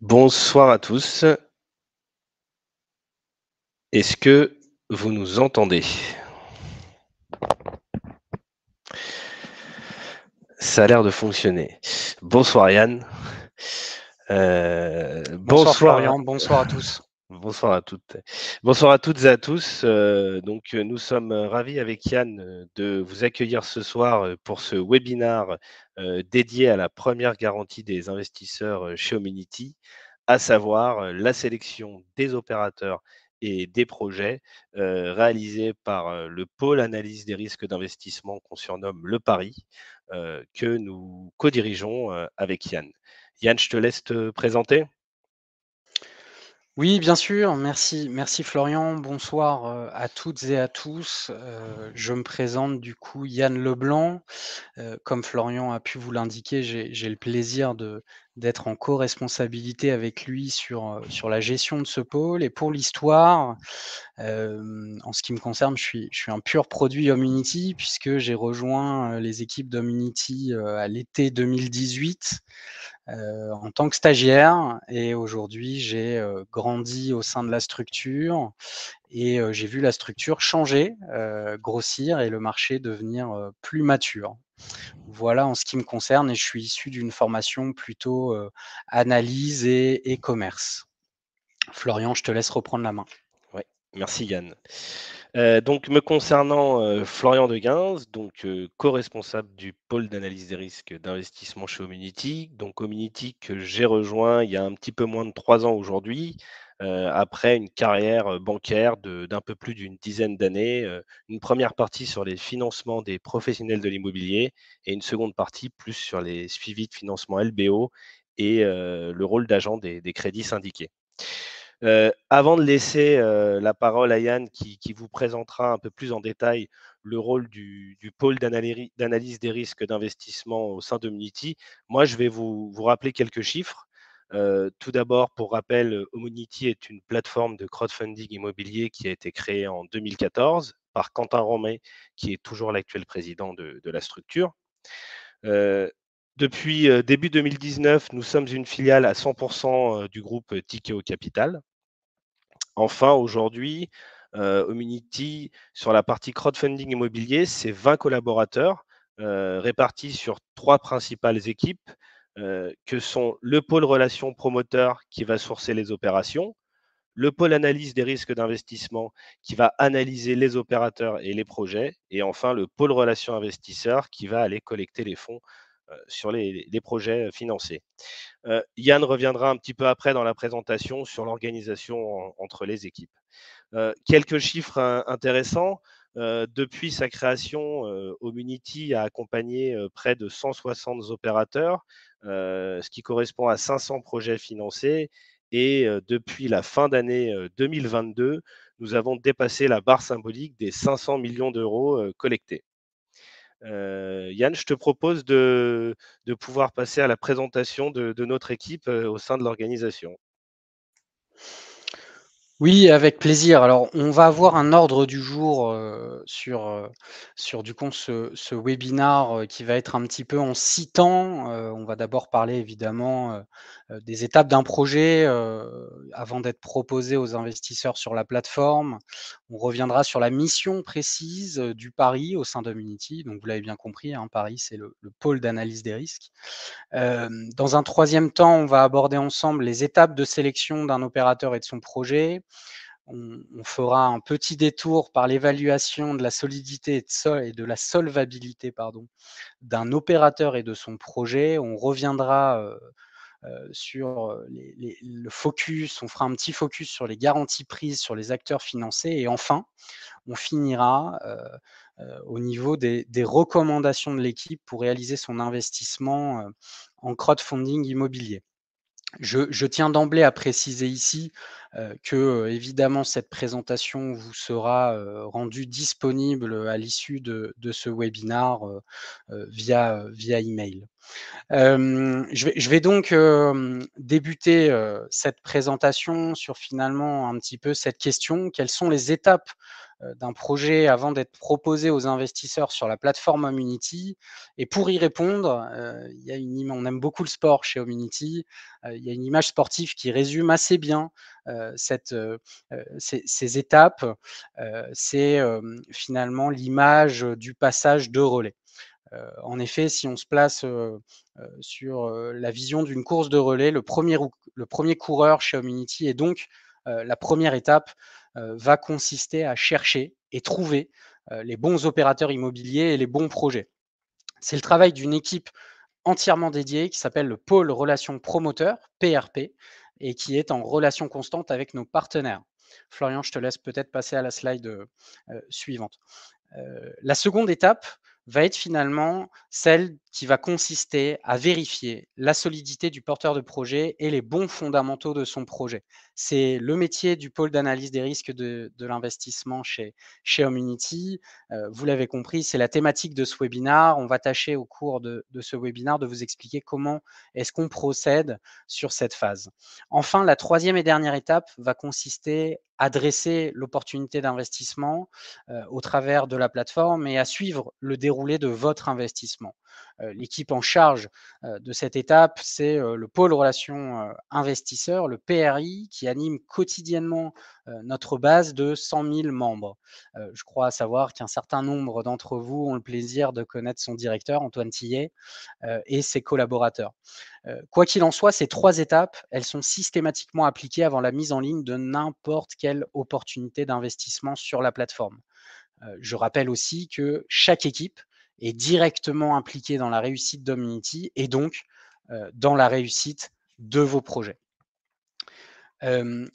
Bonsoir à tous. Est-ce que vous nous entendez? Ça a l'air de fonctionner. Bonsoir Yann. Bonsoir Bonsoir, Florian, bonsoir à tous. bonsoir à toutes. Bonsoir à toutes et à tous. Nous sommes ravis avec Yann de vous accueillir ce soir pour ce webinaire dédié à la première garantie des investisseurs chez Hominity, à savoir la sélection des opérateurs et des projets réalisés par le pôle analyse des risques d'investissement qu'on surnomme le Pari, que nous co-dirigeons avec Yann. Yann, je te laisse te présenter. Oui, bien sûr, merci Florian. Bonsoir à toutes et à tous. Je me présente du coup Yann Leblanc. Comme Florian a pu vous l'indiquer, j'ai le plaisir d'être en co-responsabilité avec lui sur la gestion de ce pôle. Et pour l'histoire, en ce qui me concerne, je suis un pur produit Homunity puisque j'ai rejoint les équipes d'Homunity à l'été 2018. En tant que stagiaire, et aujourd'hui j'ai grandi au sein de la structure et j'ai vu la structure changer, grossir et le marché devenir plus mature. Voilà en ce qui me concerne, et je suis issu d'une formation plutôt analyse et commerce. Florian, je te laisse reprendre la main. Ouais, merci Yann. Me concernant, Florian Deguins, co-responsable du pôle d'analyse des risques d'investissement chez Homunity. Donc Homunity que j'ai rejoint il y a un petit peu moins de 3 ans aujourd'hui, après une carrière, bancaire d'un peu plus d'une dizaine d'années. Une première partie sur les financements des professionnels de l'immobilier et une seconde partie plus sur les suivis de financement LBO et le rôle d'agent des crédits syndiqués. Avant de laisser la parole à Yann qui vous présentera un peu plus en détail le rôle du pôle d'analyse des risques d'investissement au sein d'Homunity, moi je vais vous rappeler quelques chiffres. Tout d'abord, pour rappel, Homunity est une plateforme de crowdfunding immobilier qui a été créée en 2014 par Quentin Romet, qui est toujours l'actuel président de la structure. Depuis début 2019, nous sommes une filiale à 100% du groupe Tikeo Capital. Enfin, aujourd'hui, Homunity, sur la partie crowdfunding immobilier, c'est 20 collaborateurs répartis sur 3 principales équipes, que sont le pôle relations promoteurs qui va sourcer les opérations, le pôle analyse des risques d'investissement qui va analyser les opérateurs et les projets, et enfin le pôle relations investisseurs qui va aller collecter les fonds sur les projets financés. Yann reviendra un petit peu après dans la présentation sur l'organisation entre les équipes. Quelques chiffres intéressants. Depuis sa création, Homunity a accompagné près de 160 opérateurs, ce qui correspond à 500 projets financés. Et depuis la fin d'année 2022, nous avons dépassé la barre symbolique des 500 millions d'euros collectés. Yann, je te propose de pouvoir passer à la présentation de notre équipe au sein de l'organisation. Oui, avec plaisir. Alors, on va avoir un ordre du jour sur du coup ce webinaire qui va être un petit peu en 6 temps. On va d'abord parler évidemment des étapes d'un projet avant d'être proposé aux investisseurs sur la plateforme. On reviendra sur la mission précise du Pari au sein d'Homunity. Donc, vous l'avez bien compris, hein, Pari, c'est le pôle d'analyse des risques. Dans un troisième temps, on va aborder ensemble les étapes de sélection d'un opérateur et de son projet. On fera un petit détour par l'évaluation de la solidité et de la solvabilité d'un opérateur et de son projet. On reviendra sur le focus, on fera un petit focus sur les garanties prises sur les acteurs financés. Et enfin, on finira au niveau des recommandations de l'équipe pour réaliser son investissement en crowdfunding immobilier. Je tiens d'emblée à préciser ici que évidemment cette présentation vous sera rendue disponible à l'issue de ce webinaire via email. Je vais donc débuter cette présentation sur finalement un petit peu cette question: quelles sont les étapes d'un projet avant d'être proposé aux investisseurs sur la plateforme Homunity. Et pour y répondre, il y a on aime beaucoup le sport chez Homunity. Il y a une image sportive qui résume assez bien ces étapes. C'est finalement l'image du passage de relais. En effet, si on se place sur la vision d'une course de relais, le premier coureur chez Homunity et donc la première étape va consister à chercher et trouver les bons opérateurs immobiliers et les bons projets. C'est le travail d'une équipe entièrement dédiée qui s'appelle le pôle relations promoteurs, PRP, et qui est en relation constante avec nos partenaires. Florian, je te laisse peut-être passer à la slide suivante. La seconde étape va être finalement celle qui va consister à vérifier la solidité du porteur de projet et les bons fondamentaux de son projet. C'est le métier du pôle d'analyse des risques de l'investissement chez Homunity. Vous l'avez compris, c'est la thématique de ce webinaire. On va tâcher au cours de ce webinaire de vous expliquer comment est-ce qu'on procède sur cette phase. Enfin, la troisième et dernière étape va consister à dresser l'opportunité d'investissement au travers de la plateforme et à suivre le déroulé de votre investissement. L'équipe en charge de cette étape, c'est le pôle relations investisseurs, le PRI, qui anime quotidiennement notre base de 100 000 membres. Je crois savoir qu'un certain nombre d'entre vous ont le plaisir de connaître son directeur, Antoine Tillet, et ses collaborateurs. Quoi qu'il en soit, ces 3 étapes, elles sont systématiquement appliquées avant la mise en ligne de n'importe quelle opportunité d'investissement sur la plateforme. Je rappelle aussi que chaque équipe est directement impliquée dans la réussite d'Homunity et donc dans la réussite de vos projets. En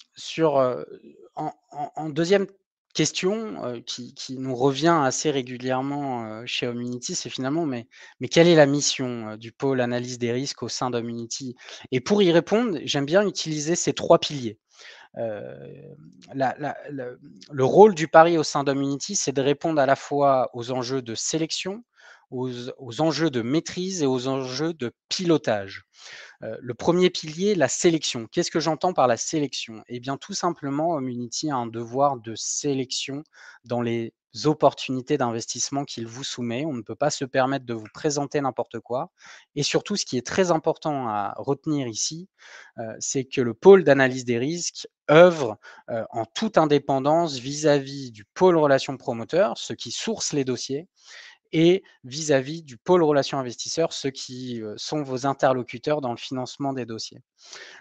deuxième question qui nous revient assez régulièrement chez Homunity, c'est finalement mais quelle est la mission du pôle analyse des risques au sein d'Homunity? Et pour y répondre, j'aime bien utiliser ces 3 piliers. Le rôle du pari au sein d'Homunity, c'est de répondre à la fois aux enjeux de sélection, aux enjeux de maîtrise et aux enjeux de pilotage. Le premier pilier, la sélection. Qu'est-ce que j'entends par la sélection? Eh bien, tout simplement, Homunity a un devoir de sélection dans les opportunités d'investissement qu'il vous soumet. On ne peut pas se permettre de vous présenter n'importe quoi. Et surtout, ce qui est très important à retenir ici, c'est que le pôle d'analyse des risques œuvre en toute indépendance vis-à-vis du pôle relations promoteur, ceux qui sourcent les dossiers, et vis-à-vis du pôle relations investisseurs, ceux qui sont vos interlocuteurs dans le financement des dossiers.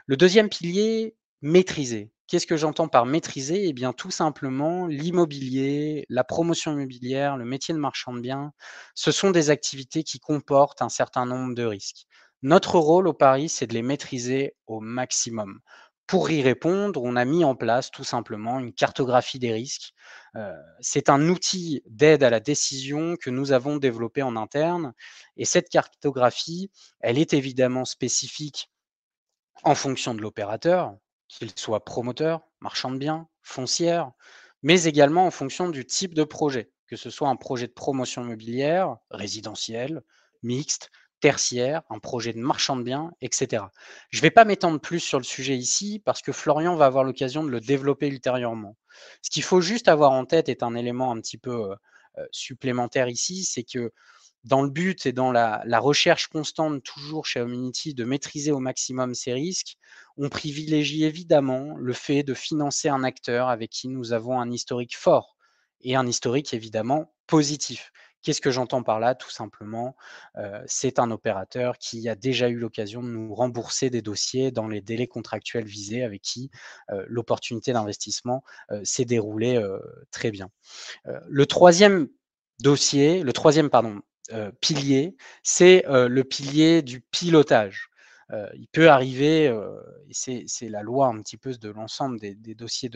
Le deuxième pilier, maîtriser. Qu'est-ce que j'entends par maîtriser? Eh bien, tout simplement, l'immobilier, la promotion immobilière, le métier de marchand de biens, ce sont des activités qui comportent un certain nombre de risques. Notre rôle au Paris, c'est de les maîtriser au maximum. Pour y répondre, on a mis en place tout simplement une cartographie des risques. C'est un outil d'aide à la décision que nous avons développé en interne. Et cette cartographie, elle est évidemment spécifique en fonction de l'opérateur, qu'il soit promoteur, marchand de biens, foncière, mais également en fonction du type de projet, que ce soit un projet de promotion immobilière, résidentiel, mixte, tertiaire, un projet de marchand de biens, etc. Je ne vais pas m'étendre plus sur le sujet ici parce que Florian va avoir l'occasion de le développer ultérieurement. Ce qu'il faut juste avoir en tête est un élément un petit peu supplémentaire ici, c'est que dans le but et dans la recherche constante toujours chez Homunity de maîtriser au maximum ces risques, on privilégie évidemment le fait de financer un acteur avec qui nous avons un historique fort et un historique évidemment positif. Qu'est-ce que j'entends par là? Tout simplement, c'est un opérateur qui a déjà eu l'occasion de nous rembourser des dossiers dans les délais contractuels visés, avec qui l'opportunité d'investissement s'est déroulée très bien. Le troisième pilier, c'est le pilier du pilotage. Il peut arriver, et c'est la loi un petit peu de l'ensemble des dossiers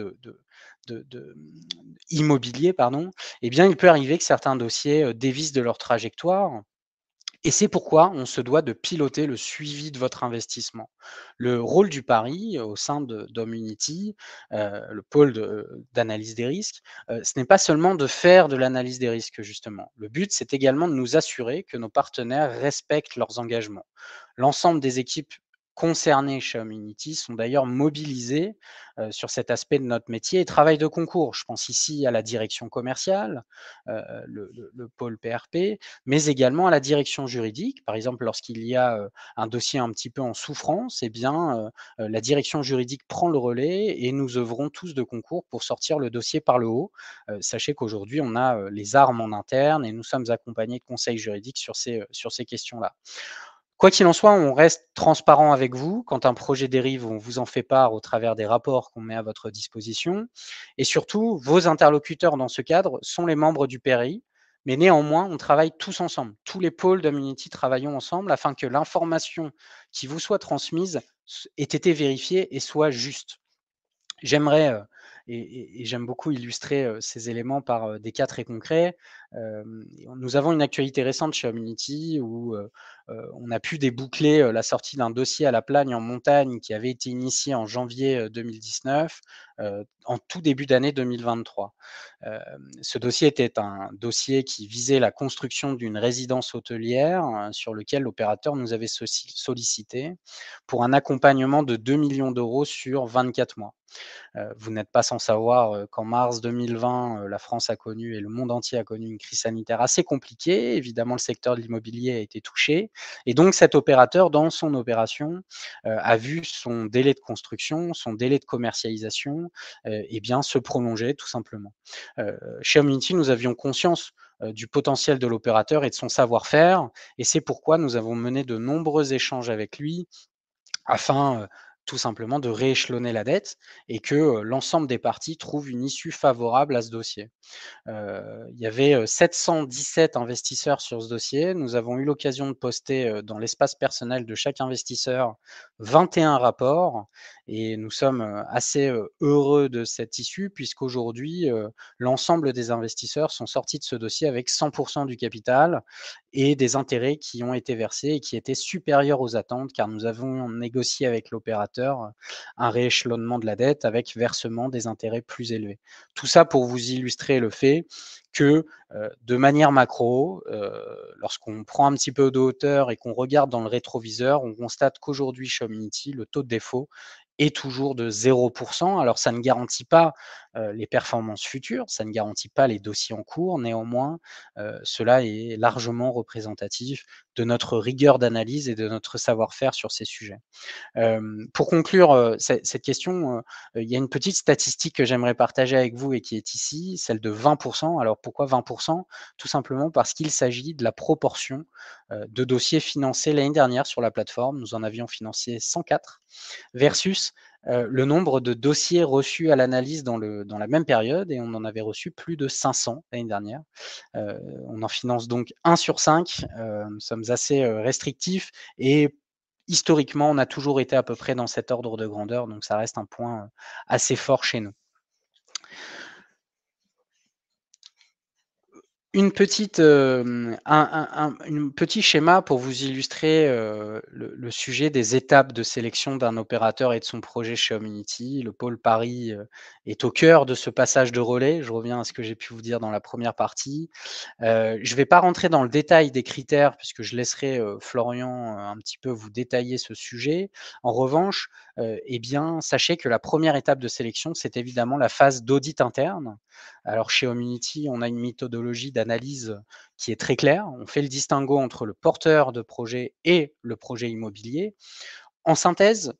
immobiliers, pardon, eh bien, il peut arriver que certains dossiers dévissent de leur trajectoire. Et c'est pourquoi on se doit de piloter le suivi de votre investissement. Le rôle du pari au sein d'Homunity, le pôle d'analyse des risques, ce n'est pas seulement de faire de l'analyse des risques justement. Le but, c'est également de nous assurer que nos partenaires respectent leurs engagements. L'ensemble des équipes concernés chez Homunity sont d'ailleurs mobilisés sur cet aspect de notre métier et travaillent de concours. Je pense ici à la direction commerciale, le pôle PRP, mais également à la direction juridique. Par exemple, lorsqu'il y a un dossier un petit peu en souffrance, eh bien, la direction juridique prend le relais et nous œuvrons tous de concours pour sortir le dossier par le haut. Sachez qu'aujourd'hui, on a les armes en interne et nous sommes accompagnés de conseils juridiques sur ces questions-là. Quoi qu'il en soit, on reste transparent avec vous. Quand un projet dérive, on vous en fait part au travers des rapports qu'on met à votre disposition. Et surtout, vos interlocuteurs dans ce cadre sont les membres du PRI. Mais néanmoins, on travaille tous ensemble. Tous les pôles d'Homunity travaillons ensemble afin que l'information qui vous soit transmise ait été vérifiée et soit juste. J'aimerais, et j'aime beaucoup illustrer, ces éléments par, des cas très concrets. Nous avons une actualité récente chez Homunity où, on a pu déboucler, la sortie d'un dossier à La Plagne en montagne qui avait été initié en janvier, 2019, en tout début d'année 2023. Ce dossier était un dossier qui visait la construction d'une résidence hôtelière, sur lequel l'opérateur nous avait sollicité pour un accompagnement de 2 millions d'euros sur 24 mois. Vous n'êtes pas sans savoir qu'en mars 2020, la France a connu et le monde entier a connu une crise sanitaire assez compliquée. Évidemment, le secteur de l'immobilier a été touché et donc cet opérateur, dans son opération, a vu son délai de construction, son délai de commercialisation, eh bien, se prolonger tout simplement. Chez Homunity, nous avions conscience du potentiel de l'opérateur et de son savoir-faire et c'est pourquoi nous avons mené de nombreux échanges avec lui afin, tout simplement de rééchelonner la dette et que, l'ensemble des parties trouvent une issue favorable à ce dossier. Il y avait, 717 investisseurs sur ce dossier. Nous avons eu l'occasion de poster, dans l'espace personnel de chaque investisseur 21 rapports et nous sommes, assez, heureux de cette issue puisqu'aujourd'hui, l'ensemble des investisseurs sont sortis de ce dossier avec 100 du capital et des intérêts qui ont été versés et qui étaient supérieurs aux attentes car nous avons négocié avec l'opérateur, un rééchelonnement de la dette avec versement des intérêts plus élevés. Tout ça pour vous illustrer le fait que, de manière macro, lorsqu'on prend un petit peu de hauteur et qu'on regarde dans le rétroviseur, on constate qu'aujourd'hui chez Homunity, le taux de défaut est toujours de 0. Alors ça ne garantit pas, les performances futures, ça ne garantit pas les dossiers en cours. Néanmoins, cela est largement représentatif de notre rigueur d'analyse et de notre savoir-faire sur ces sujets. Pour conclure, cette question, il y a une petite statistique que j'aimerais partager avec vous et qui est ici, celle de 20. Alors pourquoi 20? Tout simplement parce qu'il s'agit de la proportion, de dossiers financés l'année dernière sur la plateforme. Nous en avions financé 104 versus, le nombre de dossiers reçus à l'analyse dans la même période et on en avait reçu plus de 500 l'année dernière. On en finance donc 1 sur 5, nous sommes assez, restrictifs et historiquement, on a toujours été à peu près dans cet ordre de grandeur, donc ça reste un point, assez fort chez nous. Une petite, petit schéma pour vous illustrer, le sujet des étapes de sélection d'un opérateur et de son projet chez Homunity. Le pôle Paris, est au cœur de ce passage de relais. Je reviens à ce que j'ai pu vous dire dans la première partie. Je ne vais pas rentrer dans le détail des critères puisque je laisserai, Florian, un petit peu vous détailler ce sujet. En revanche, eh bien, sachez que la première étape de sélection, c'est évidemment la phase d'audit interne. Alors chez Homunity, on a une méthodologie d'analyse qui est très claire. On fait le distinguo entre le porteur de projet et le projet immobilier. En synthèse,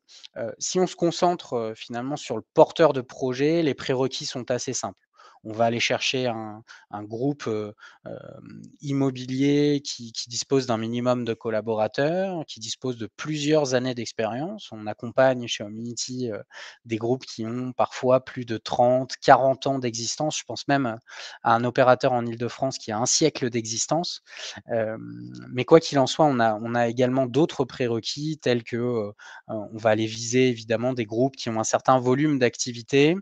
si on se concentre, finalement sur le porteur de projet, les prérequis sont assez simples. On va aller chercher un groupe, immobilier qui dispose d'un minimum de collaborateurs, qui dispose de plusieurs années d'expérience. On accompagne chez Homunity, des groupes qui ont parfois plus de 30, 40 ans d'existence. Je pense même à un opérateur en Île-de-France qui a un siècle d'existence. Mais quoi qu'il en soit, on a également d'autres prérequis tels que, on va aller viser évidemment des groupes qui ont un certain volume d'activité,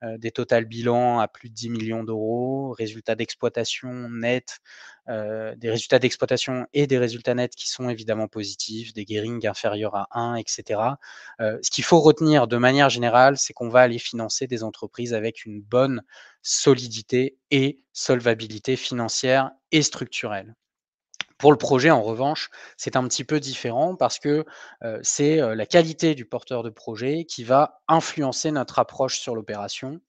des total bilans à plus de 10 millions d'euros, résultats d'exploitation nets, des résultats d'exploitation et des résultats nets qui sont évidemment positifs, des gearing inférieurs à 1 et cetera. Ce qu'il faut retenir de manière générale, c'est qu'on va aller financer des entreprises avec une bonne solidité et solvabilité financière et structurelle. Pour le projet, en revanche, c'est un petit peu différent parce que, c'est, la qualité du porteur de projet qui va influencer notre approche sur l'opération.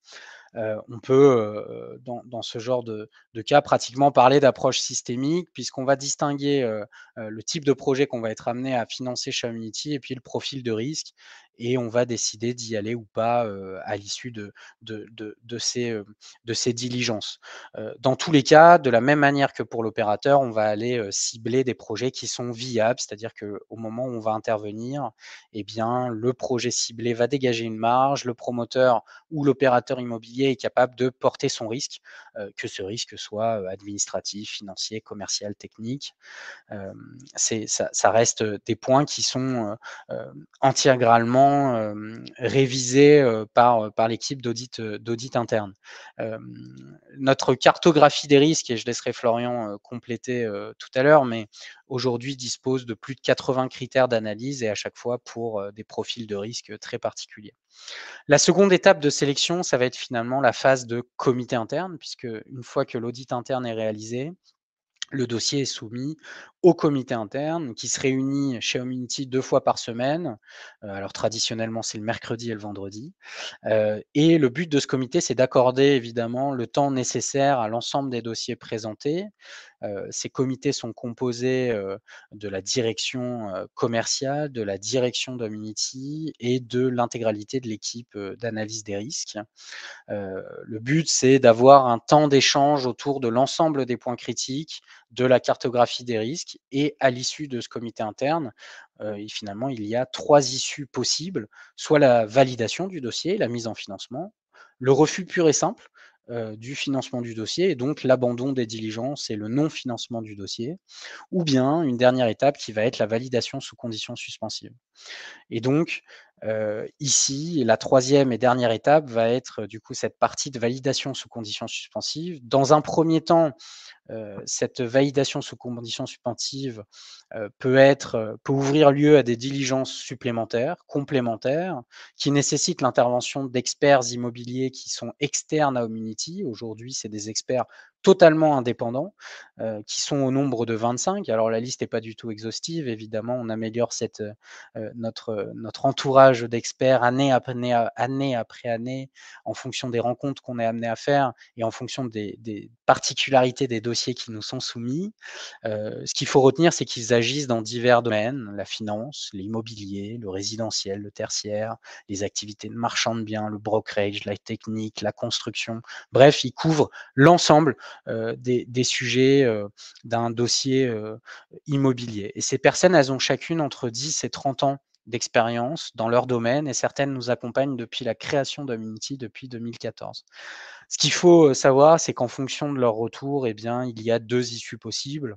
On peut, dans ce genre de cas, pratiquement parler d'approche systémique puisqu'on va distinguer, le type de projet qu'on va être amené à financer chez Homunity et puis le profil de risque et on va décider d'y aller ou pas, à l'issue de ces diligences. Dans tous les cas, de la même manière que pour l'opérateur, on va aller, cibler des projets qui sont viables, c'est-à-dire qu'au moment où on va intervenir, eh bien, le projet ciblé va dégager une marge, le promoteur où l'opérateur immobilier est capable de porter son risque, que ce risque soit, administratif, financier, commercial, technique. Ça reste, des points qui sont, intégralement, révisés, par l'équipe d'audit interne. Notre cartographie des risques et je laisserai Florian, compléter, tout à l'heure, mais aujourd'hui dispose de plus de 80 critères d'analyse et à chaque fois pour, des profils de risque, très particuliers. La seconde étape de sélection, ça va être finalement la phase de comité interne, puisque une fois que l'audit interne est réalisé, le dossier est soumis au comité interne qui se réunit chez Homunity 2 fois par semaine. Alors traditionnellement, c'est le mercredi et le vendredi. Et le but de ce comité, c'est d'accorder évidemment le temps nécessaire à l'ensemble des dossiers présentés. Ces comités sont composés, de la direction, commerciale, de la direction d'Homunity et de l'intégralité de l'équipe, d'analyse des risques. Le but, c'est d'avoir un temps d'échange autour de l'ensemble des points critiques, de la cartographie des risques et à l'issue de ce comité interne, et finalement, il y a 3 issues possibles, soit la validation du dossier, la mise en financement, le refus pur et simple, du financement du dossier et donc l'abandon des diligences et le non-financement du dossier ou bien une dernière étape qui va être la validation sous conditions suspensives. Et donc, ici, la troisième et dernière étape va être, du coup, cette partie de validation sous conditions suspensives. Dans un premier temps, cette validation sous conditions suspensives, peut ouvrir lieu à des diligences supplémentaires, complémentaires, qui nécessitent l'intervention d'experts immobiliers qui sont externes à Homunity. Aujourd'hui, c'est des experts totalement indépendants, qui sont au nombre de 25. Alors la liste n'est pas du tout exhaustive, évidemment, on améliore notre entourage d'experts année après année, en fonction des rencontres qu'on est amené à faire et en fonction des particularités des dossiers qui nous sont soumis. Ce qu'il faut retenir, c'est qu'ils agissent dans divers domaines, la finance, l'immobilier, le résidentiel, le tertiaire, les activités de marchand de biens, le brokerage, la technique, la construction. Bref, ils couvrent l'ensemble des sujets d'un dossier immobilier. Et ces personnes, elles ont chacune entre 10 et 30 ans d'expérience dans leur domaine et certaines nous accompagnent depuis la création d'Homunity depuis 2014. Ce qu'il faut savoir, c'est qu'en fonction de leur retour, eh bien, il y a 2 issues possibles.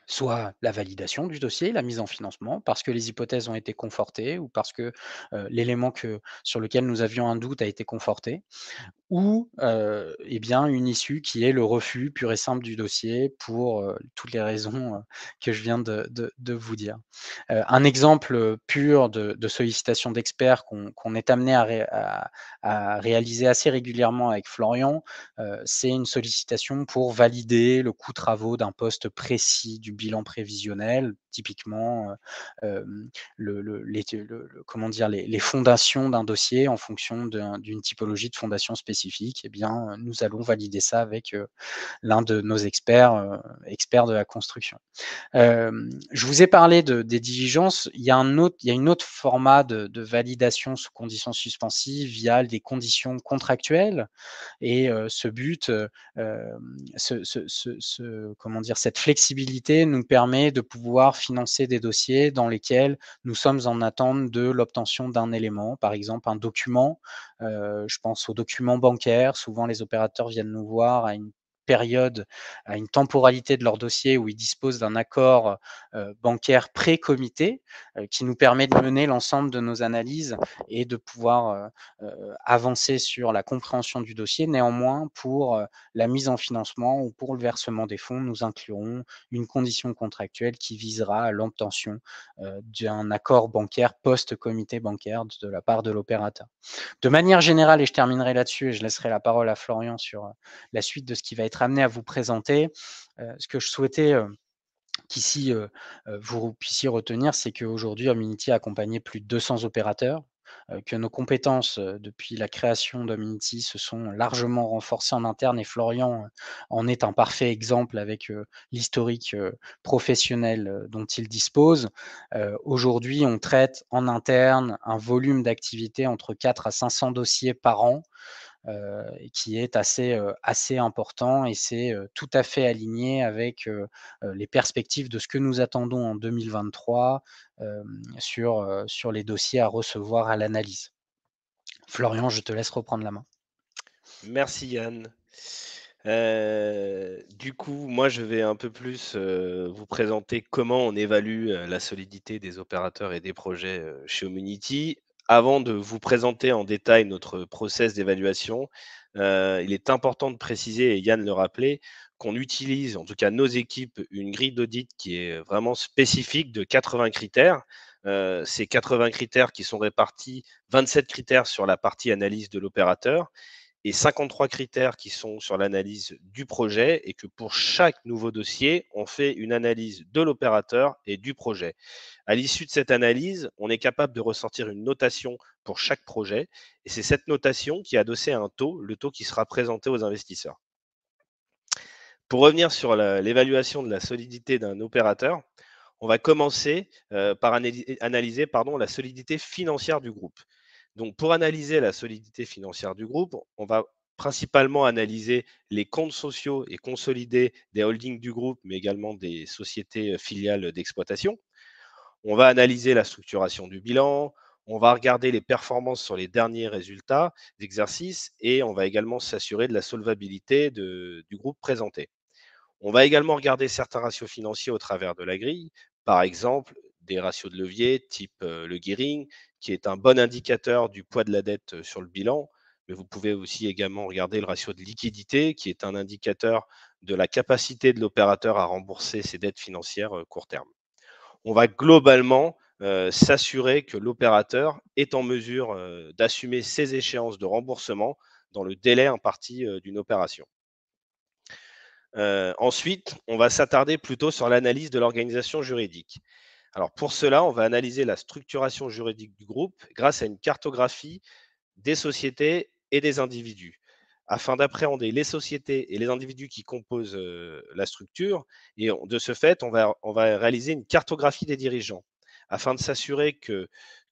Soit la validation du dossier, la mise en financement, parce que les hypothèses ont été confortées ou parce que l'élément sur lequel nous avions un doute a été conforté ou eh bien, une issue qui est le refus pur et simple du dossier pour, toutes les raisons, que je viens de vous dire. Un exemple, pur de sollicitation d'experts qu'on est amené à réaliser assez régulièrement avec Florian, c'est une sollicitation pour valider le coût travaux d'un poste précis du bilan prévisionnel. Typiquement, comment dire? Les fondations d'un dossier en fonction d'une typologie de fondation spécifique. Eh bien, nous allons valider ça avec, l'un de nos experts, experts de la construction. Je vous ai parlé des diligences. Il y a une autre format de validation sous conditions suspensives via des conditions contractuelles et ce but, comment dire? Cette flexibilité nous permet de pouvoir financer des dossiers dans lesquels nous sommes en attente de l'obtention d'un élément, par exemple un document. Je pense aux documents bancaires. Souvent les opérateurs viennent nous voir à une temporalité de leur dossier où ils disposent d'un accord, bancaire pré-comité, qui nous permet de mener l'ensemble de nos analyses et de pouvoir, avancer sur la compréhension du dossier. Néanmoins, pour, la mise en financement ou pour le versement des fonds, nous inclurons une condition contractuelle qui visera à l'obtention, d'un accord bancaire post-comité bancaire de la part de l'opérateur. De manière générale, et je terminerai là-dessus et je laisserai la parole à Florian sur, la suite de ce qu'il va être amené à vous présenter, ce que je souhaitais, qu'ici, vous puissiez retenir, c'est qu'aujourd'hui, Hominity a accompagné plus de 200 opérateurs, que nos compétences, depuis la création d'Hominity se sont largement renforcées en interne et Florian, en est un parfait exemple avec, l'historique, professionnel, dont il dispose. Aujourd'hui, on traite en interne un volume d'activité entre 4 à 500 dossiers par an, et qui est assez important et c'est, tout à fait aligné avec, les perspectives de ce que nous attendons en 2023, sur les dossiers à recevoir à l'analyse. Florian, je te laisse reprendre la main. Merci Yann. Du coup, moi, je vais un peu plus vous présenter comment on évalue la solidité des opérateurs et des projets chez Homunity. Avant de vous présenter en détail notre process d'évaluation, il est important de préciser, et Yann le rappelait, qu'on utilise, en tout cas nos équipes, une grille d'audit qui est vraiment spécifique de 80 critères. Ces 80 critères qui sont répartis, 27 critères sur la partie analyse de l'opérateur et 53 critères qui sont sur l'analyse du projet et que pour chaque nouveau dossier, on fait une analyse de l'opérateur et du projet. À l'issue de cette analyse, on est capable de ressortir une notation pour chaque projet et c'est cette notation qui est adossée à un taux, le taux qui sera présenté aux investisseurs. Pour revenir sur l'évaluation de la solidité d'un opérateur, on va commencer par analyser la solidité financière du groupe. Donc, pour analyser la solidité financière du groupe, on va principalement analyser les comptes sociaux et consolidés des holdings du groupe, mais également des sociétés filiales d'exploitation. On va analyser la structuration du bilan, on va regarder les performances sur les derniers résultats d'exercice et on va également s'assurer de la solvabilité du groupe présenté. On va également regarder certains ratios financiers au travers de la grille, par exemple des ratios de levier type le gearing, qui est un bon indicateur du poids de la dette sur le bilan, mais vous pouvez aussi également regarder le ratio de liquidité, qui est un indicateur de la capacité de l'opérateur à rembourser ses dettes financières court terme. On va globalement s'assurer que l'opérateur est en mesure d'assumer ses échéances de remboursement dans le délai imparti d'une opération. Ensuite, on va s'attarder plutôt sur l'analyse de l'organisation juridique. Alors pour cela, on va analyser la structuration juridique du groupe grâce à une cartographie des sociétés et des individus, afin d'appréhender les sociétés et les individus qui composent la structure. Et de ce fait, on va réaliser une cartographie des dirigeants, afin de s'assurer que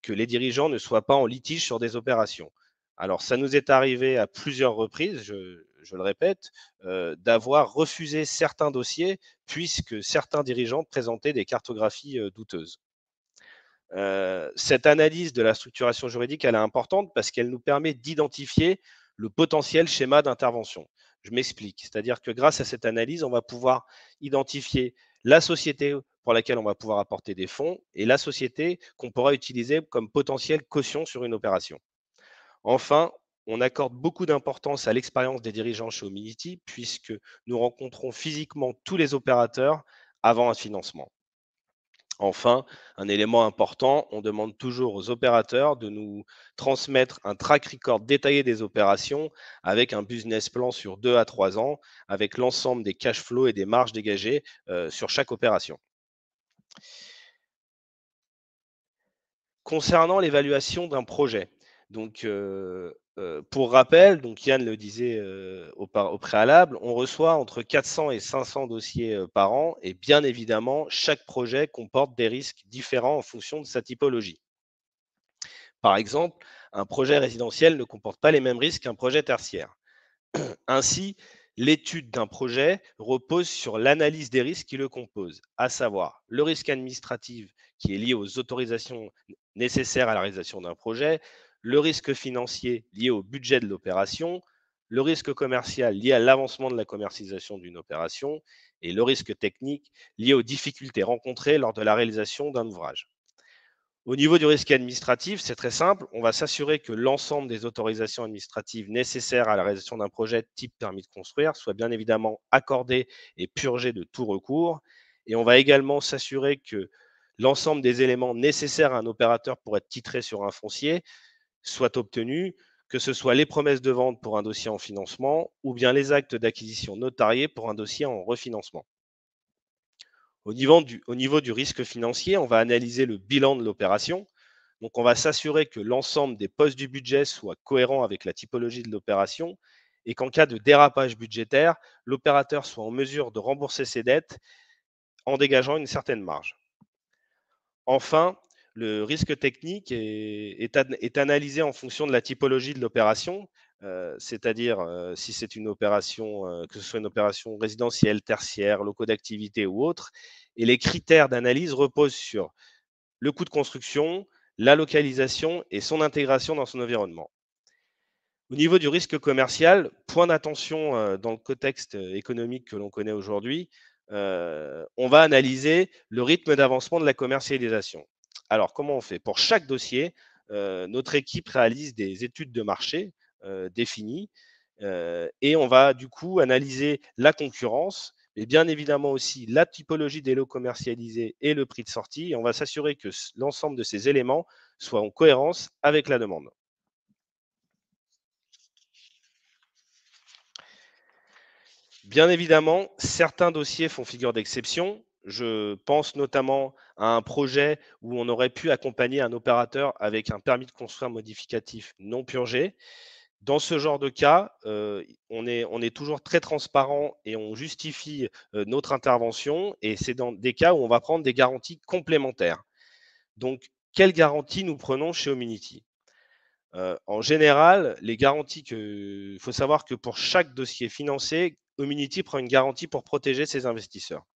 les dirigeants ne soient pas en litige sur des opérations. Alors, ça nous est arrivé à plusieurs reprises, je le répète, d'avoir refusé certains dossiers puisque certains dirigeants présentaient des cartographies douteuses. Cette analyse de la structuration juridique, elle est importante parce qu'elle nous permet d'identifier le potentiel schéma d'intervention. Je m'explique, c'est-à-dire que grâce à cette analyse, on va pouvoir identifier la société pour laquelle on va pouvoir apporter des fonds et la société qu'on pourra utiliser comme potentielle caution sur une opération. Enfin, on accorde beaucoup d'importance à l'expérience des dirigeants chez Hominity puisque nous rencontrons physiquement tous les opérateurs avant un financement. Enfin, un élément important, on demande toujours aux opérateurs de nous transmettre un track record détaillé des opérations avec un business plan sur 2 à 3 ans, avec l'ensemble des cash flows et des marges dégagées sur chaque opération. Concernant l'évaluation d'un projet, donc pour rappel, donc Yann le disait au préalable, on reçoit entre 400 et 500 dossiers par an et bien évidemment, chaque projet comporte des risques différents en fonction de sa typologie. Par exemple, un projet résidentiel ne comporte pas les mêmes risques qu'un projet tertiaire. Ainsi, l'étude d'un projet repose sur l'analyse des risques qui le composent, à savoir le risque administratif qui est lié aux autorisations nécessaires à la réalisation d'un projet, le risque financier lié au budget de l'opération, le risque commercial lié à l'avancement de la commercialisation d'une opération et le risque technique lié aux difficultés rencontrées lors de la réalisation d'un ouvrage. Au niveau du risque administratif, c'est très simple. On va s'assurer que l'ensemble des autorisations administratives nécessaires à la réalisation d'un projet type permis de construire soient bien évidemment accordées et purgées de tout recours. Et on va également s'assurer que l'ensemble des éléments nécessaires à un opérateur pour être titré sur un foncier soient obtenus, que ce soit les promesses de vente pour un dossier en financement ou bien les actes d'acquisition notariés pour un dossier en refinancement. Au niveau du risque financier, on va analyser le bilan de l'opération. Donc, on va s'assurer que l'ensemble des postes du budget soient cohérents avec la typologie de l'opération et qu'en cas de dérapage budgétaire, l'opérateur soit en mesure de rembourser ses dettes en dégageant une certaine marge. Enfin, le risque technique est analysé en fonction de la typologie de l'opération, c'est-à-dire si c'est une opération, que ce soit une opération résidentielle, tertiaire, locaux d'activité ou autre. Et les critères d'analyse reposent sur le coût de construction, la localisation et son intégration dans son environnement. Au niveau du risque commercial, point d'attention dans le contexte économique que l'on connaît aujourd'hui, on va analyser le rythme d'avancement de la commercialisation. Alors, comment on fait? Pour chaque dossier, notre équipe réalise des études de marché définies et on va du coup analyser la concurrence, mais bien évidemment aussi la typologie des lots commercialisés et le prix de sortie. Et on va s'assurer que l'ensemble de ces éléments soient en cohérence avec la demande. Bien évidemment, certains dossiers font figure d'exception. Je pense notamment à un projet où on aurait pu accompagner un opérateur avec un permis de construire modificatif non purgé. Dans ce genre de cas, on est toujours très transparent et on justifie notre intervention. Et c'est dans des cas où on va prendre des garanties complémentaires. Donc, quelles garanties nous prenons chez Hominity? En général, les garanties il faut savoir que pour chaque dossier financé, Homunity prend une garantie pour protéger ses investisseurs.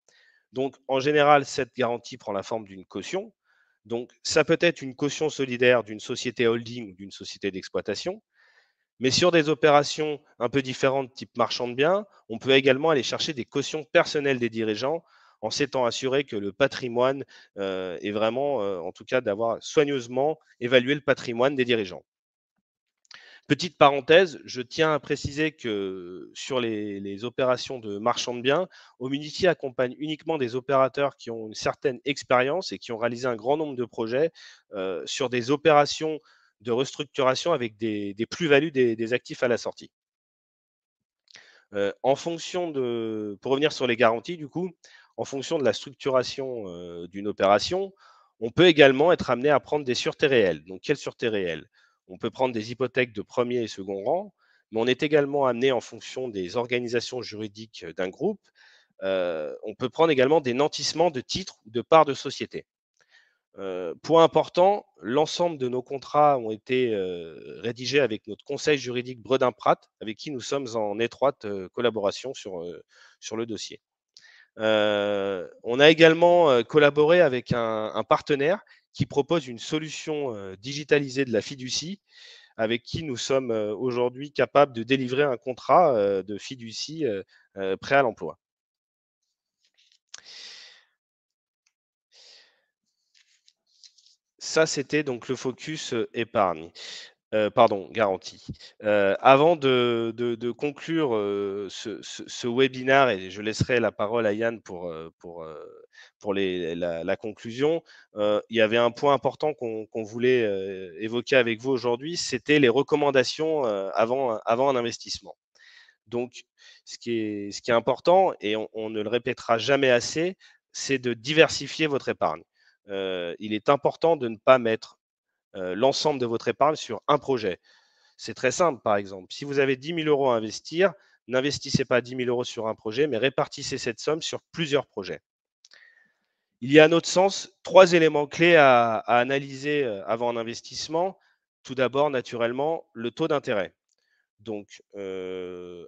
Donc, en général, cette garantie prend la forme d'une caution. Donc, ça peut être une caution solidaire d'une société holding ou d'une société d'exploitation. Mais sur des opérations un peu différentes, type marchand de biens, on peut également aller chercher des cautions personnelles des dirigeants en s'étant assuré que le patrimoine est vraiment, en tout cas, d'avoir soigneusement évalué le patrimoine des dirigeants. Petite parenthèse, je tiens à préciser que sur les opérations de marchand de biens, Homunity accompagne uniquement des opérateurs qui ont une certaine expérience et qui ont réalisé un grand nombre de projets sur des opérations de restructuration avec des plus-values des actifs à la sortie. Pour revenir sur les garanties, du coup, en fonction de la structuration d'une opération, on peut également être amené à prendre des sûretés réelles. Donc, quelles sûretés réelles? On peut prendre des hypothèques de premier et second rang, mais on est également amené, en fonction des organisations juridiques d'un groupe, on peut prendre également des nantissements de titres ou de parts de société. Point important, l'ensemble de nos contrats ont été rédigés avec notre conseil juridique Bredin-Pratt, avec qui nous sommes en étroite collaboration sur le dossier. On a également collaboré avec un partenaire qui propose une solution digitalisée de la fiducie, avec qui nous sommes aujourd'hui capables de délivrer un contrat de fiducie prêt à l'emploi. Ça, c'était donc le focus épargne. Pardon, garantie. Avant de conclure ce webinaire, et je laisserai la parole à Yann pour la conclusion, il y avait un point important qu'on voulait évoquer avec vous aujourd'hui, c'était les recommandations avant un investissement. Donc, ce qui est important, et on ne le répétera jamais assez, c'est de diversifier votre épargne. Il est important de ne pas mettre l'ensemble de votre épargne sur un projet. C'est très simple, par exemple. Si vous avez 10 000 euros à investir, n'investissez pas 10 000 euros sur un projet, mais répartissez cette somme sur plusieurs projets. Il y a, à notre sens, 3 éléments clés à analyser avant un investissement. Tout d'abord, naturellement, le taux d'intérêt. Donc,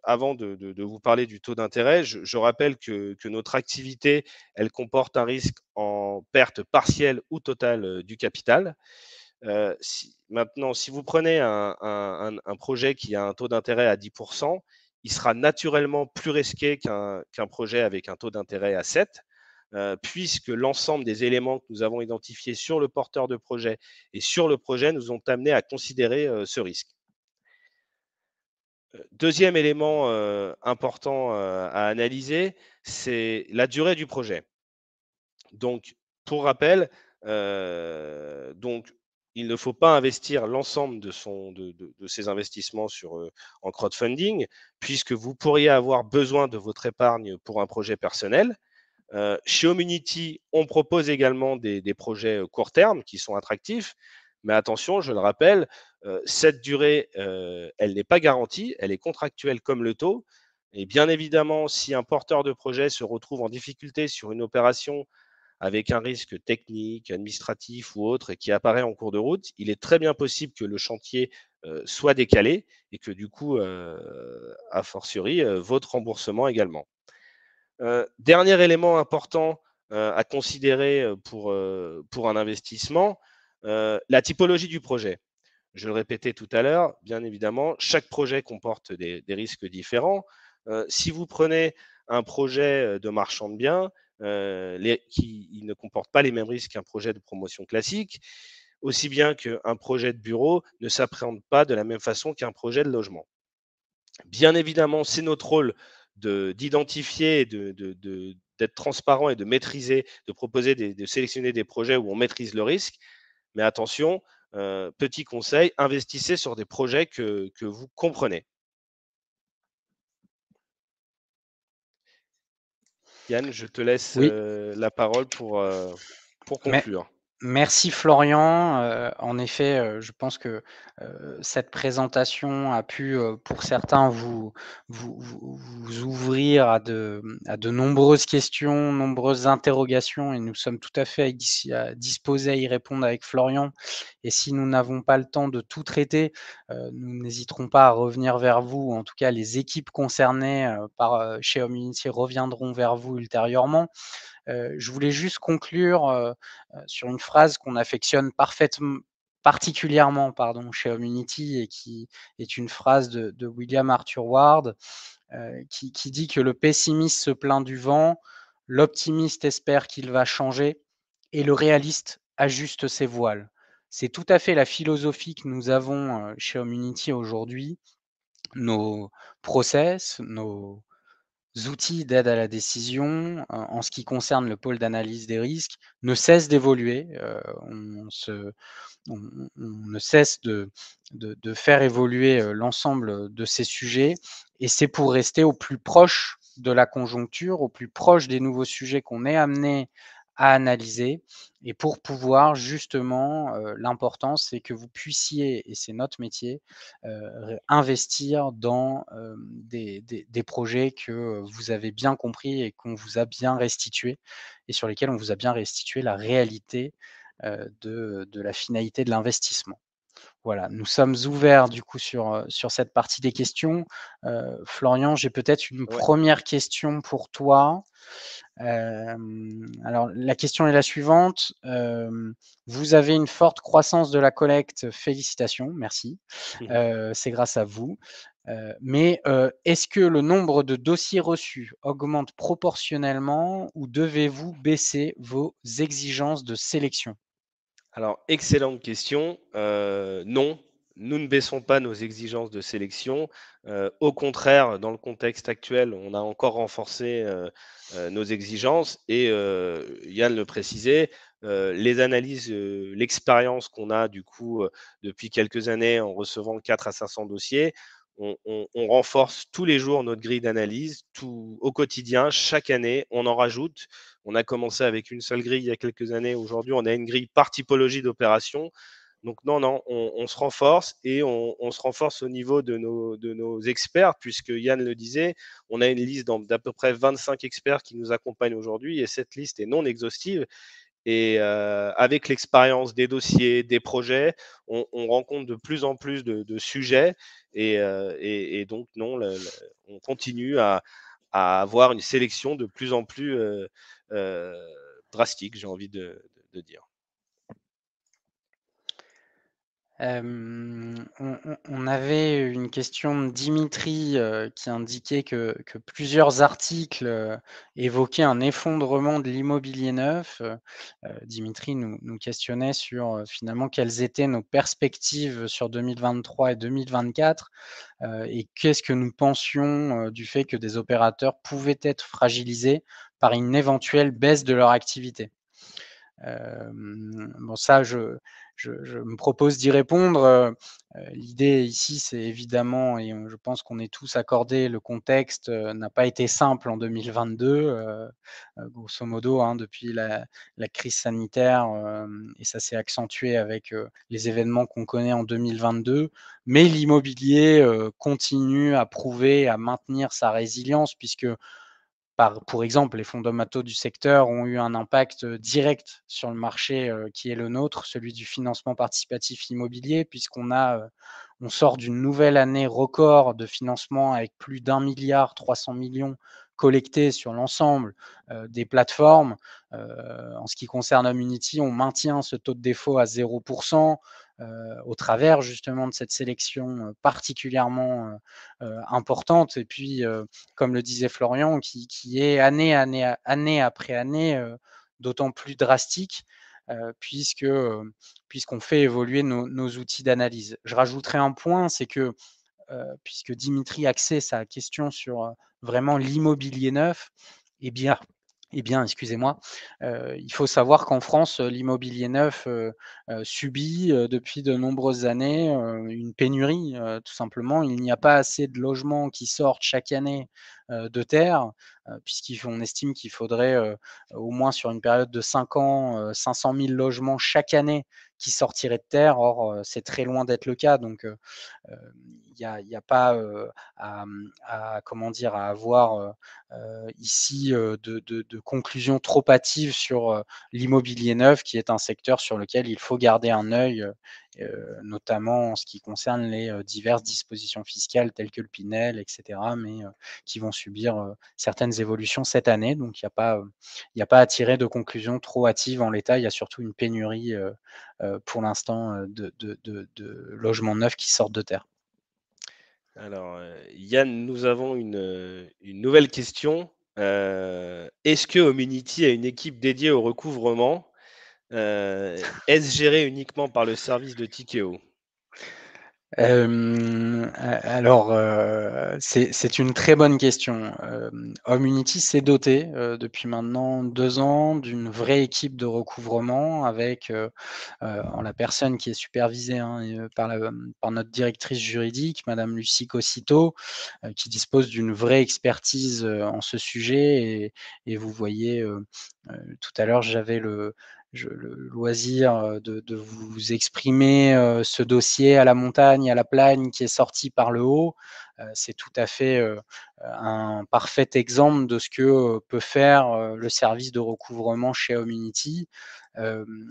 avant de vous parler du taux d'intérêt, je rappelle que notre activité, elle comporte un risque en perte partielle ou totale du capital. Maintenant, si vous prenez un projet qui a un taux d'intérêt à 10%, il sera naturellement plus risqué qu'un projet avec un taux d'intérêt à 7, puisque l'ensemble des éléments que nous avons identifiés sur le porteur de projet et sur le projet nous ont amené à considérer ce risque. Deuxième élément important à analyser, c'est la durée du projet. Donc, pour rappel, donc, il ne faut pas investir l'ensemble de ses investissements en crowdfunding, puisque vous pourriez avoir besoin de votre épargne pour un projet personnel. Chez Homunity, on propose également des projets court terme qui sont attractifs, mais attention, je le rappelle, cette durée, elle n'est pas garantie, elle est contractuelle comme le taux. Et bien évidemment, si un porteur de projet se retrouve en difficulté sur une opération avec un risque technique, administratif ou autre qui apparaît en cours de route, il est très bien possible que le chantier soit décalé et que du coup, a fortiori, votre remboursement également. Dernier élément important à considérer pour un investissement, la typologie du projet. Je le répétais tout à l'heure, bien évidemment, chaque projet comporte des risques différents. Si vous prenez un projet de marchand de biens, il ne comporte pas les mêmes risques qu'un projet de promotion classique, aussi bien qu'un projet de bureau ne s'appréhende pas de la même façon qu'un projet de logement. Bien évidemment, c'est notre rôle d'identifier et d'être transparent et de maîtriser, de proposer, de sélectionner des projets où on maîtrise le risque. Mais attention, petit conseil, investissez sur des projets que vous comprenez. Yann, je te laisse Oui. la parole pour Mais conclure. merci Florian. En effet, je pense que, cette présentation a pu, pour certains vous ouvrir à de nombreuses questions, nombreuses interrogations et nous sommes tout à fait disposés à y répondre avec Florian et si nous n'avons pas le temps de tout traiter, nous n'hésiterons pas à revenir vers vous. En tout cas, les équipes concernées, chez Homunity reviendront vers vous ultérieurement. Je voulais juste conclure, sur une phrase qu'on affectionne particulièrement pardon, chez Homunity et qui est une phrase de William Arthur Ward, qui dit que: «Le pessimiste se plaint du vent, l'optimiste espère qu'il va changer et le réaliste ajuste ses voiles». C'est tout à fait la philosophie que nous avons, chez Homunity aujourd'hui. Nos process, nos outils d'aide à la décision, en ce qui concerne le pôle d'analyse des risques, ne cessent d'évoluer. On ne cesse de faire évoluer, l'ensemble de ces sujets et c'est pour rester au plus proche de la conjoncture, au plus proche des nouveaux sujets qu'on est amené à analyser et pour pouvoir justement, l'important c'est que vous puissiez et c'est notre métier, investir dans, des projets que vous avez bien compris et qu'on vous a bien restitués et sur lesquels on vous a bien restitué la réalité, de la finalité de l'investissement. Voilà, nous sommes ouverts du coup sur cette partie des questions. Florian, j'ai peut-être une Ouais. première question pour toi. Alors la question est la suivante, vous avez une forte croissance de la collecte, félicitations, merci. C'est grâce à vous. Mais, est-ce que le nombre de dossiers reçus augmente proportionnellement ou devez-vous baisser vos exigences de sélection? Alors, excellente question. Non, nous ne baissons pas nos exigences de sélection. Au contraire, dans le contexte actuel, on a encore renforcé nos exigences et Yann le précisait, les analyses, l'expérience qu'on a du coup depuis quelques années en recevant 4 à 500 dossiers, on renforce tous les jours notre grille d'analyse, tout au quotidien, chaque année, on en rajoute. On a commencé avec une seule grille il y a quelques années. Aujourd'hui, on a une grille par typologie d'opération. Donc non, non, on se renforce et on se renforce au niveau de nos experts, puisque Yann le disait, on a une liste d'à peu près 25 experts qui nous accompagnent aujourd'hui et cette liste est non exhaustive. Et avec l'expérience des dossiers, des projets, on rencontre de plus en plus de sujets et donc non, on continue à avoir une sélection de plus en plus heu, drastique, j'ai envie de dire. On avait une question de Dimitri, qui indiquait que plusieurs articles, évoquaient un effondrement de l'immobilier neuf. Dimitri nous questionnait sur, finalement, quelles étaient nos perspectives sur 2023 et 2024, et qu'est-ce que nous pensions, du fait que des opérateurs pouvaient être fragilisés par une éventuelle baisse de leur activité. Bon ça je me propose d'y répondre. L'idée ici, c'est évidemment, et je pense qu'on est tous accordés, le contexte n'a pas été simple en 2022, grosso modo, hein, depuis la crise sanitaire, et ça s'est accentué avec les événements qu'on connaît en 2022. Mais l'immobilier continue à prouver, à maintenir sa résilience, puisque pour exemple, les fondamentaux du secteur ont eu un impact direct sur le marché qui est le nôtre, celui du financement participatif immobilier, on sort d'une nouvelle année record de financement avec plus d'1,3 milliard collectés sur l'ensemble des plateformes. En ce qui concerne Homunity, on maintient ce taux de défaut à 0%, au travers justement de cette sélection particulièrement importante. Et puis, comme le disait Florian, qui est année après année, d'autant plus drastique, puisqu'on fait évoluer nos outils d'analyse. Je rajouterai un point, c'est que, puisque Dimitri axait sa question sur, vraiment l'immobilier neuf, eh bien excusez-moi, il faut savoir qu'en France, l'immobilier neuf, subit, depuis de nombreuses années, une pénurie, tout simplement. Il n'y a pas assez de logements qui sortent chaque année, de terre, puisqu'on estime qu'il faudrait, au moins sur une période de 5 ans, 500 000 logements chaque année qui sortiraient de terre. Or, c'est très loin d'être le cas. Donc, il y a pas, comment dire? À avoir, ici, de conclusions trop hâtives sur, l'immobilier neuf, qui est un secteur sur lequel il faut garder un œil, notamment en ce qui concerne les, diverses dispositions fiscales telles que le Pinel et cetera, mais, qui vont subir, certaines évolutions cette année. Donc il y a pas à tirer de conclusions trop hâtives en l'état. Il y a surtout une pénurie, pour l'instant, de logements neufs qui sortent de terre. Alors, Yann, nous avons une nouvelle question. Est-ce que Homunity a une équipe dédiée au recouvrement? Est-ce géré uniquement par le service de Tikeo? Alors, c'est une très bonne question. Homunity s'est doté, depuis maintenant 2 ans, d'une vraie équipe de recouvrement avec, en la personne qui est supervisée, hein, par notre directrice juridique, madame Lucie Cossito, qui dispose d'une vraie expertise, en ce sujet. Et vous voyez, tout à l'heure, j'avais le loisir, de vous exprimer, ce dossier à la montagne, à la plagne, qui est sorti par le haut. C'est tout à fait, un parfait exemple de ce que, peut faire, le service de recouvrement chez Homunity. Hem,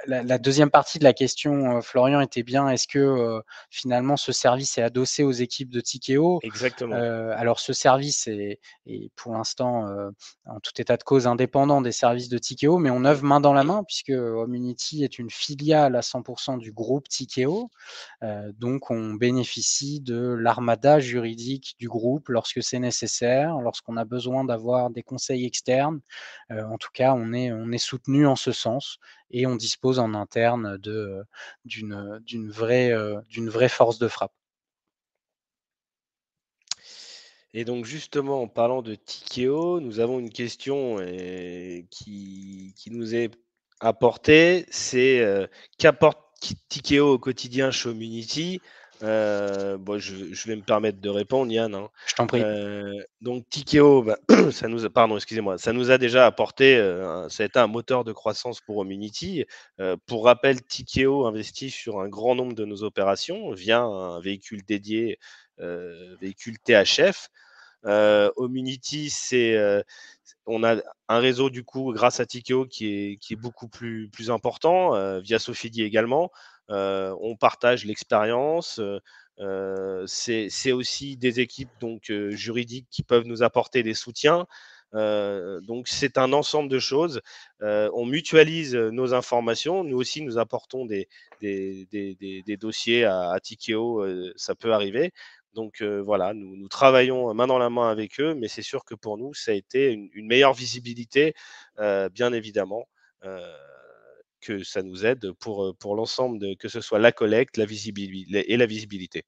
la 2e partie de la question, Florian, était bien: est-ce que, finalement ce service est adossé aux équipes de Tikeo? Exactement. Alors ce service est pour l'instant, en tout état de cause indépendant des services de Tikeo, mais on œuvre main dans la main, puisque Homunity est une filiale à 100% du groupe Tikeo. Donc on bénéficie de l'armada juridique du groupe lorsque c'est nécessaire, lorsqu'on a besoin d'avoir des conseils externes. En tout cas, on est soutenu en ce sens, et on dispose en interne d'une vraie force de frappe. Et donc justement, en parlant de Tikeo, nous avons une question qui nous est apportée. C'est qu'apporte Tikeo au quotidien chez Homunity? Bon, je vais me permettre de répondre, Yann, hein. Je t'en prie. Donc Tikeo, bah, pardon, excusez-moi, ça nous a déjà apporté, ça a été un moteur de croissance pour Homunity. Pour rappel, Tikeo investit sur un grand nombre de nos opérations via un véhicule dédié, véhicule THF. Homunity, on a un réseau du coup grâce à Tikeo qui est beaucoup plus important, via Sofidi également. On partage l'expérience. C'est aussi des équipes donc juridiques qui peuvent nous apporter des soutiens. Donc c'est un ensemble de choses. On mutualise nos informations. Nous aussi, nous apportons des dossiers à Tikeo, ça peut arriver. Donc voilà, nous travaillons main dans la main avec eux, mais c'est sûr que pour nous, ça a été une meilleure visibilité, bien évidemment, que ça nous aide pour l'ensemble de que ce soit la collecte, la visibilité.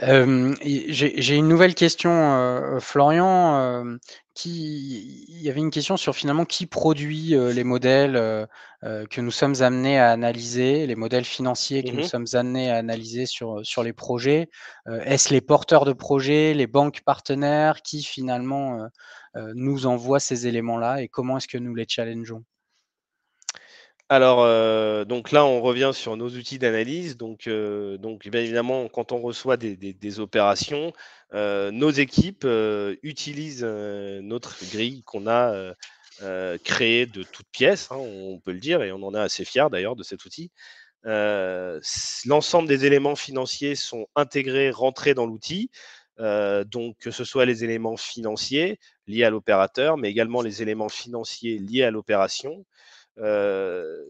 J'ai une nouvelle question, Florian. Il y avait une question sur finalement qui produit les modèles que nous sommes amenés à analyser, les modèles financiers que nous Mmh. sommes amenés à analyser sur les projets. Est-ce les porteurs de projets, les banques partenaires qui finalement nous envoient ces éléments-là et comment est-ce que nous les challengeons? Alors, donc là, on revient sur nos outils d'analyse. Donc bien évidemment, quand on reçoit des opérations, nos équipes, utilisent, notre grille qu'on a, créée de toutes pièces, hein, on peut le dire et on en est assez fiers d'ailleurs de cet outil. L'ensemble des éléments financiers sont intégrés, rentrés dans l'outil, donc que ce soit les éléments financiers liés à l'opérateur, mais également les éléments financiers liés à l'opération.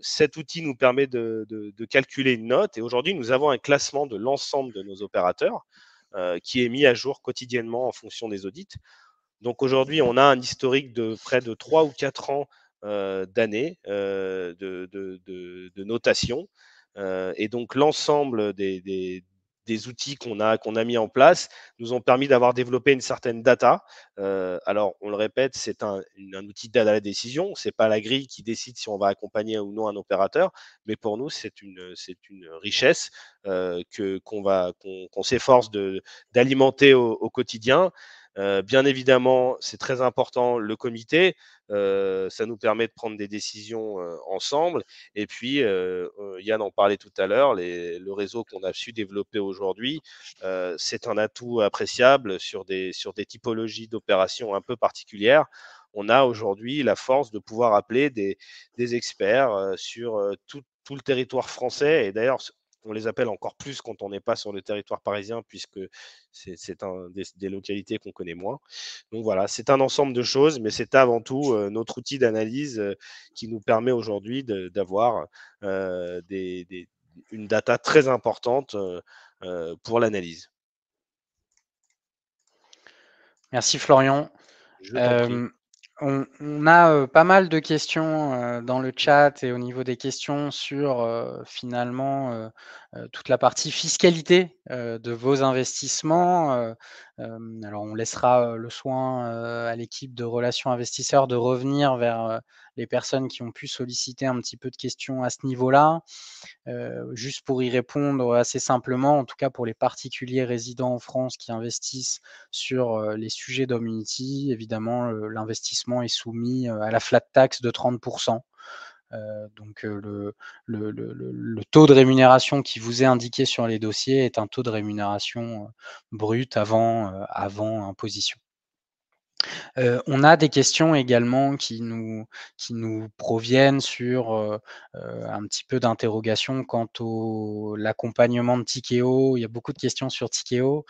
Cet outil nous permet de calculer une note et aujourd'hui, nous avons un classement de l'ensemble de nos opérateurs qui est mis à jour quotidiennement en fonction des audits. Donc aujourd'hui, on a un historique de près de 3 ou 4 ans d'années de notation. Et donc l'ensemble des outils qu'on a mis en place nous ont permis d'avoir développé une certaine data. Alors, on le répète, c'est un outil d'aide à la décision. C'est pas la grille qui décide si on va accompagner ou non un opérateur, mais pour nous, c'est une richesse qu'on s'efforce d'alimenter au quotidien. Bien évidemment, c'est très important le comité. Ça nous permet de prendre des décisions ensemble. Et puis, Yann en parlait tout à l'heure, le réseau qu'on a su développer aujourd'hui, c'est un atout appréciable sur des typologies d'opérations un peu particulières. On a aujourd'hui la force de pouvoir appeler des experts sur tout le territoire français. Et d'ailleurs, on les appelle encore plus quand on n'est pas sur le territoire parisien, puisque c'est des localités qu'on connaît moins. Donc voilà, c'est un ensemble de choses, mais c'est avant tout notre outil d'analyse qui nous permet aujourd'hui d'avoir une data très importante pour l'analyse. Merci Florian. Je t'en prie. Hem, on a, pas mal de questions, dans le chat et au niveau des questions sur, finalement, toute la partie fiscalité, de vos investissements. Alors on laissera, le soin, à l'équipe de relations investisseurs de revenir vers, les personnes qui ont pu solliciter un petit peu de questions à ce niveau-là. Juste pour y répondre assez simplement, en tout cas pour les particuliers résidents en France qui investissent sur, les sujets d'Homunity, évidemment, l'investissement est soumis, à la flat tax de 30. Donc, le taux de rémunération qui vous est indiqué sur les dossiers est un taux de rémunération, brut avant imposition. On a des questions également qui nous proviennent sur, un petit peu d'interrogations quant au l'accompagnement de Tikeo. Il y a beaucoup de questions sur Tikeo,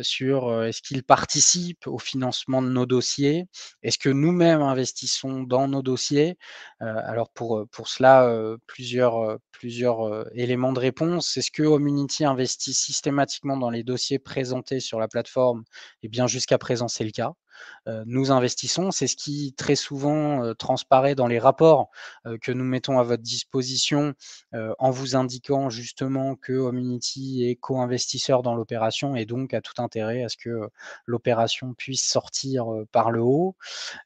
sur, est-ce qu'il participe au financement de nos dossiers? Est-ce que nous-mêmes investissons dans nos dossiers? Alors pour cela, plusieurs, éléments de réponse. Est-ce que Homunity investit systématiquement dans les dossiers présentés sur la plateforme? Eh bien, jusqu'à présent, c'est le cas. Nous investissons. C'est ce qui très souvent transparaît dans les rapports que nous mettons à votre disposition en vous indiquant justement que Homunity est co-investisseur dans l'opération et donc a tout intérêt à ce que l'opération puisse sortir par le haut.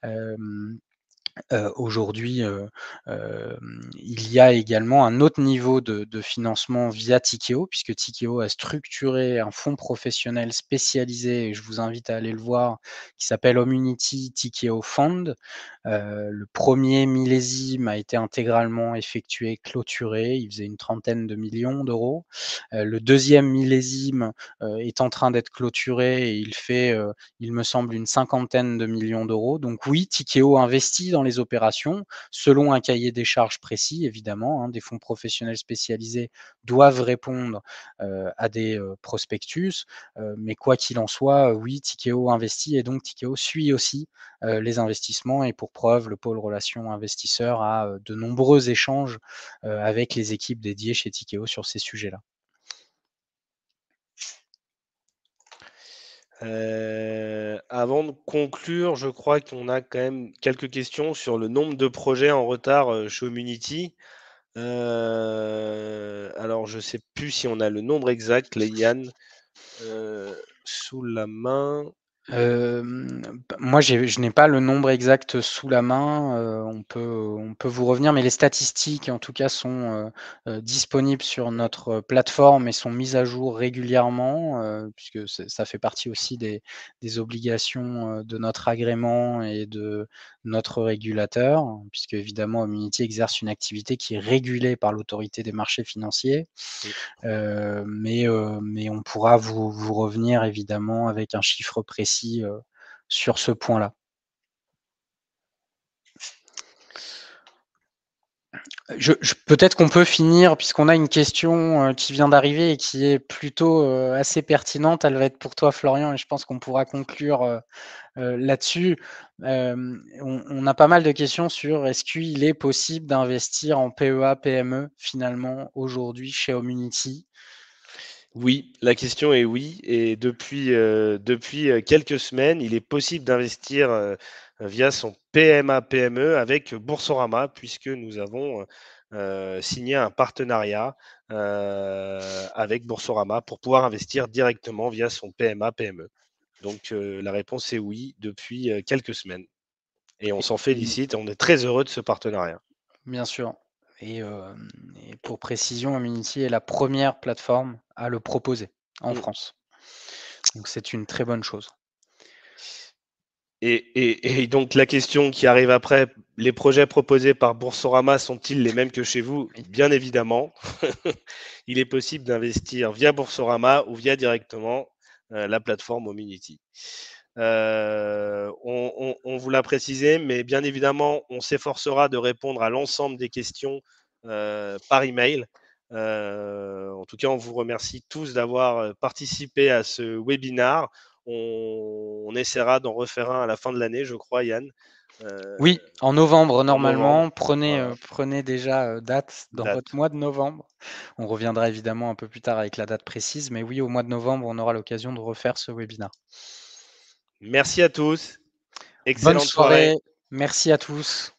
Hem, Aujourd'hui, il y a également un autre niveau de financement via Tikeo, puisque Tikeo a structuré un fonds professionnel spécialisé et je vous invite à aller le voir, qui s'appelle Homunity Tikeo Fund. Le 1er millésime a été intégralement effectué, clôturé, il faisait une trentaine de millions d'euros. Le 2e millésime, est en train d'être clôturé et il fait, il me semble, une cinquantaine de millions d'euros. Donc oui, Tikeo investit dans les opérations selon un cahier des charges précis, évidemment, hein. Des fonds professionnels spécialisés doivent répondre à des prospectus, mais quoi qu'il en soit, oui, Tikeo investit et donc Tikeo suit aussi les investissements. Et pour preuve, le pôle relations investisseurs a de nombreux échanges avec les équipes dédiées chez Tikeo sur ces sujets-là. Avant de conclure, je crois qu'on a quand même quelques questions sur le nombre de projets en retard chez Homunity. Alors, je sais plus si on a le nombre exact, Yann. Sous la main. Moi, je n'ai pas le nombre exact sous la main, on peut vous revenir, mais les statistiques, en tout cas, sont, disponibles sur notre plateforme et sont mises à jour régulièrement, puisque ça fait partie aussi des obligations, de notre agrément et de notre régulateur, puisque évidemment, Homunity exerce une activité qui est régulée par l'Autorité des marchés financiers. Mmh. Mais on pourra vous revenir évidemment avec un chiffre précis, sur ce point-là. Peut-être qu'on peut finir puisqu'on a une question, qui vient d'arriver et qui est plutôt, assez pertinente. Elle va être pour toi Florian et je pense qu'on pourra conclure, là-dessus. On a pas mal de questions sur est-ce qu'il est possible d'investir en PEA, PME finalement aujourd'hui chez Homunity? Oui, la question est oui et depuis quelques semaines, il est possible d'investir, via son PMA-PME avec Boursorama puisque nous avons, signé un partenariat, avec Boursorama pour pouvoir investir directement via son PMA-PME. Donc la réponse est oui depuis, quelques semaines et on s'en Et félicite, on est très heureux de ce partenariat. bien sûr et pour précision, Homunity est la première plateforme à le proposer en Mmh. France. Donc c'est une très bonne chose. Et donc la question qui arrive après, les projets proposés par Boursorama sont-ils les mêmes que chez vous? Oui. Bien évidemment. Il est possible d'investir via Boursorama ou via directement, la plateforme Homunity. On vous l'a précisé, mais bien évidemment, on s'efforcera de répondre à l'ensemble des questions, par email. En tout cas, on vous remercie tous d'avoir, participé à ce webinar. On essaiera d'en refaire un à la fin de l'année, je crois, Yann, Oui, en novembre en novembre. normalement. Prenez, Voilà, prenez déjà, date dans votre date. mois de novembre. On reviendra évidemment un peu plus tard avec la date précise, mais oui, au mois de novembre, on aura l'occasion de refaire ce webinaire. Merci à tous. Bonne Excellente soirée. soirée, merci à tous.